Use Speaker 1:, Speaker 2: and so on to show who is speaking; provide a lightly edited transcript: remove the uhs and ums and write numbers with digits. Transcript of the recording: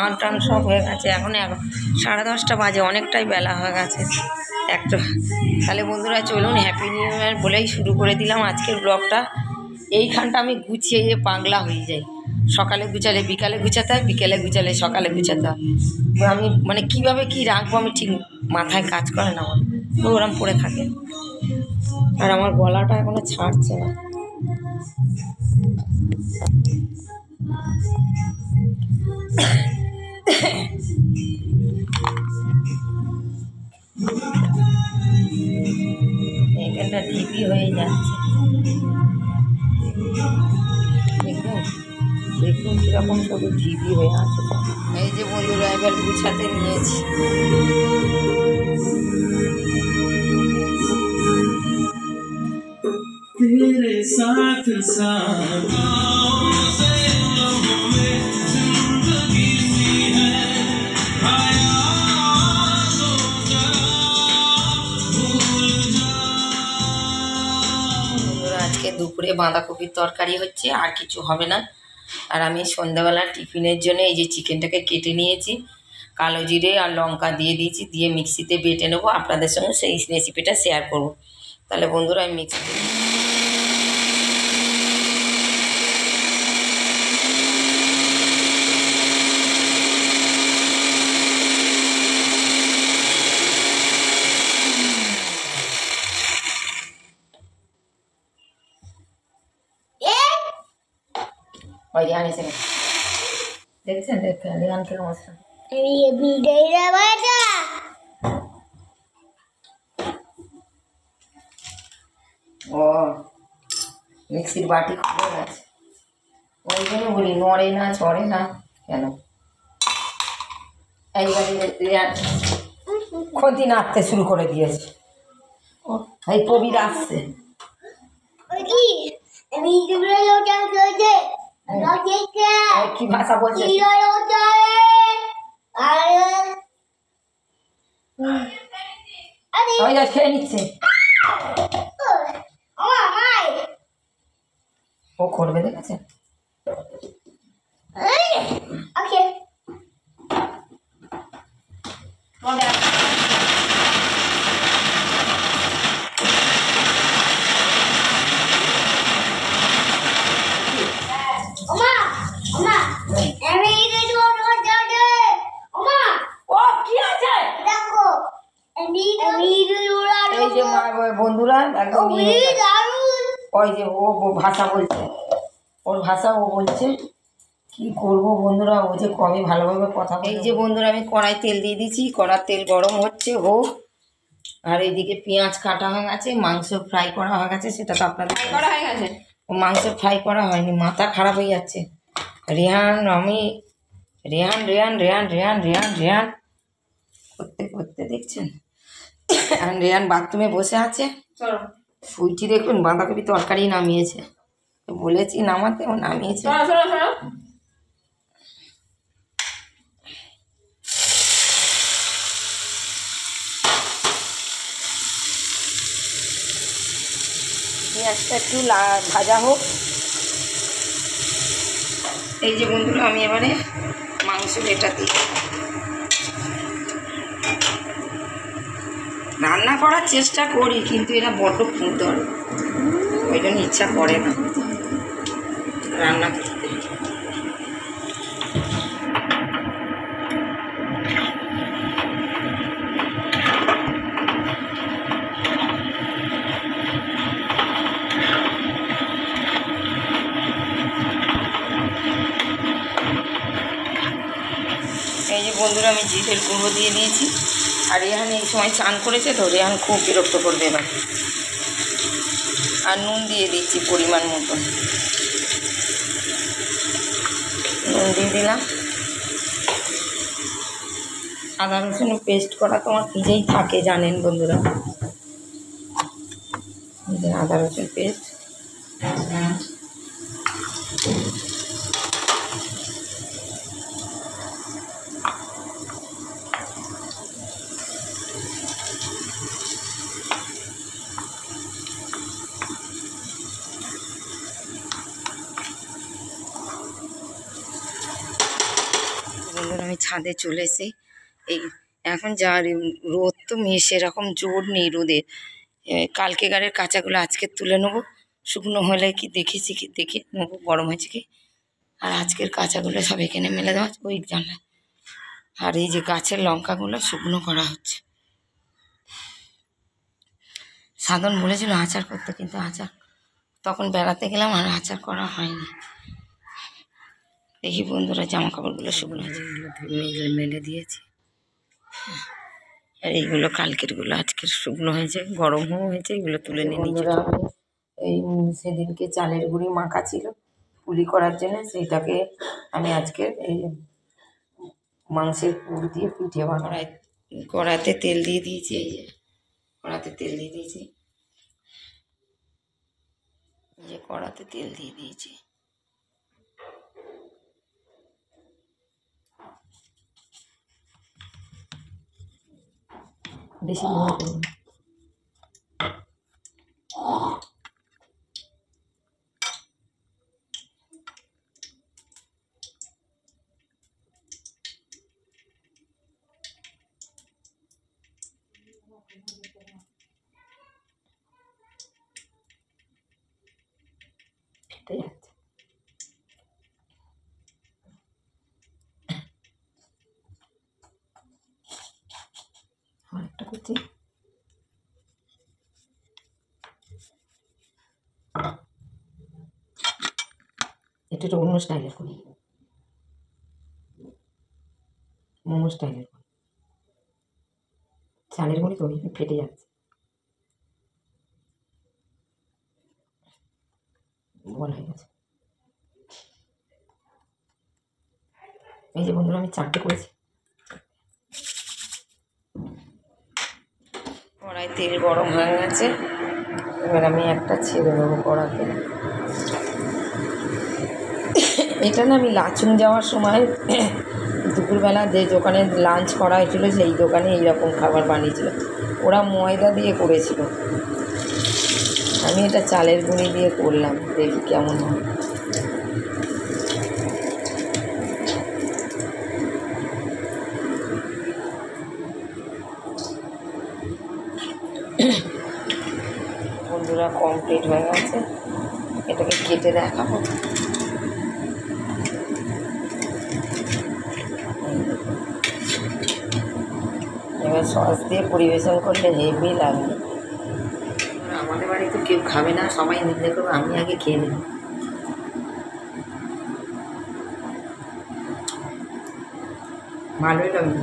Speaker 1: স্নান টান সব হয়ে গেছে। এখন 10:30 বাজে, অনেকটাই বেলা হয়ে গেছে একটা। তাহলে বন্ধুরা চলুন হ্যাপি নিউ ইয়ার বলেই শুরু করে দিলাম আজকের ব্লগটা। এইখানটা আমি গুছিয়ে পাগলা হয়ে যাই। সকালে গুছালে বিকালে গুছাতে হয়, বিকেলে গুছালে সকালে গুছাতে হয়। আমি মানে কীভাবে কী রাখবো আমি ঠিক মাথায় কাজ করে না, আমার ওরম পড়ে থাকে। আর আমার গলাটা এখনো ছাড়ছে না। এইখানটা ঢিপি হয়ে যাচ্ছে। দেখুন দেখুন কীরকম শুধু ঢিপি হয়ে আছে। এই যে বন্ধুরা এবার গুছাতে নিয়েছি। तेरे साथ আজকে দুপুরে বাঁধাকপির তরকারি হচ্ছে, আর কিছু হবে না। আর আমি সন্ধ্যাবেলা টিফিনের জন্য এই যে চিকেনটাকে কেটে নিয়েছি, কালো জিরে আর লঙ্কা দিয়ে দিয়েছি, দিয়ে মিক্সিতে বেটে নেবো। আপনাদের সঙ্গে সেই রেসিপিটা শেয়ার করব। তাহলে বন্ধুরা আমি মিক্সিতে রিহান এসে দেখছেন, দেখছেন রিহানকে নমস্কার। ও মিক্সির বাটি খুলে গেছে, ওই জন্য বলি নড়ে না চড়ে না কেন। এইবারে রিহান ক্ষতি নাড়তে শুরু করে দিয়েছে। এই কবির আসছে। কি ভাষা বলছে খেয়ে নিচ্ছে, ও করবে দেখেছে। বন্ধুরা একদম ওই যে ও ভাষা বলছে, ওর ভাষা ও বলছে। কি করব বন্ধুরা, ও যে কবে ভালোভাবে কথা। এই যে বন্ধুরা আমি কড়াই তেল দিয়ে দিয়েছি, কড়ার তেল গরম হচ্ছে হোক। আর এইদিকে পেঁয়াজ কাটা হয়ে গেছে, মাংস ফ্রাই করা হয়ে গেছে। সেটা তো আপনাদের করা হয়ে গেছে, ও মাংস ফ্রাই করা হয়নি। মাথা খারাপ হয়ে যাচ্ছে। রেহান আমি রেহান রেহান রেহান রেহান রেহান রেহান করতে করতে দেখছেন। আর রেহান বাথরুমে বসে আছে। সুইটি দেখুন বাঁধাকপি তরকারি নামিয়েছে, বলেছি নামাতে, ও নামিয়েছে। পেঁয়াজটা একটু ভাজা হোক। এই যে বন্ধুরা আমি এবারে মাংস এটা দিই। রান্না করার চেষ্টা করি, কিন্তু এরা বড্ড ফুঁদর, ওই জন্য ইচ্ছা করে না রান্না করতে। এই যে বন্ধুরা আমি জিরের গুঁড়ো দিয়ে দিয়েছি। আর রেহান এই সময় চান করেছে তো, রেহান খুব বিরক্ত করবে এবার। আর নুন দিয়ে দিচ্ছি পরিমাণ মতো, নুন দিয়ে দিলাম। আদা রসুন পেস্ট করা তো আমার ফ্রিজেই থাকে জানেন বন্ধুরা, আদা রসুন পেস্ট। আমি ছাদে চলে এসে এই এখন যা রোদ তো সেরকম জোর নেই রোদের। কালকে গাড়ির কাঁচাগুলো আজকে তুলে নেবো, শুকনো হলে কি দেখেছি কি দেখে নেবো গরম হয়েছে কি। আর আজকের কাঁচাগুলো সব এখানে মেলে দেওয়া ওই জানলা। আর এই যে গাছের লঙ্কাগুলো শুকনো করা হচ্ছে। সাধন বলেছিল আচার করতে, কিন্তু আচার তখন বেড়াতে গেলাম আর আচার করা হয়নি। দেখি বন্ধুরা জামা কাপড়গুলো শুকনো হয়েছে, মেলে দিয়েছি। আর এইগুলো কালকেরগুলো আজকের শুকনো হয়েছে, গরমও হয়েছে, এগুলো তুলে নিয়ে নিচে। এই সেদিনকে চালের গুঁড়ি মাখা ছিল পুলি করার জন্য, সেইটাকে আমি আজকে এই মাংসের পুর দিয়ে পিঠে বানাই। কড়াতে তেল দিয়ে দিয়েছি, এই যে কড়াতে তেল দিয়ে দিয়েছি, এই যে কড়াতে তেল দিয়ে দিয়েছি। বেশি ফেটে যাচ্ছে। আরেকটা করছি, এটা একটু অন্য স্টাইলের করি, মোমো স্টাইলের করি। চালের গুঁড়ি তো ফেটে যাচ্ছে, বল হয়ে গেছে। এই যে বন্ধুরা আমি চারটে করেছি। কড়াই তেল গরম হয়ে গেছে, এবার আমি একটা ছেড়ে দেবো কড়াতে। এটা না আমি লাচুং যাওয়ার সময় দুপুরবেলা যে দোকানে লাঞ্চ করা হয়েছিল সেই দোকানে এইরকম খাবার বানিয়েছিল, ওরা ময়দা দিয়ে করেছিল, আমি এটা চালের গুঁড়ি দিয়ে করলাম, দেখি কেমন হয়। বন্ধুরা কমপ্লিট হয়ে গেছে, এটাকে কেটে দেখাবো। এবার সস দিয়ে পরিবেশন করলে হেভি লাগবে। আমাদের বাড়িতে কেউ খাবে না, সবাই নিতে করবে, আমি আগে খেয়ে নেব। ভালোই লাগবে।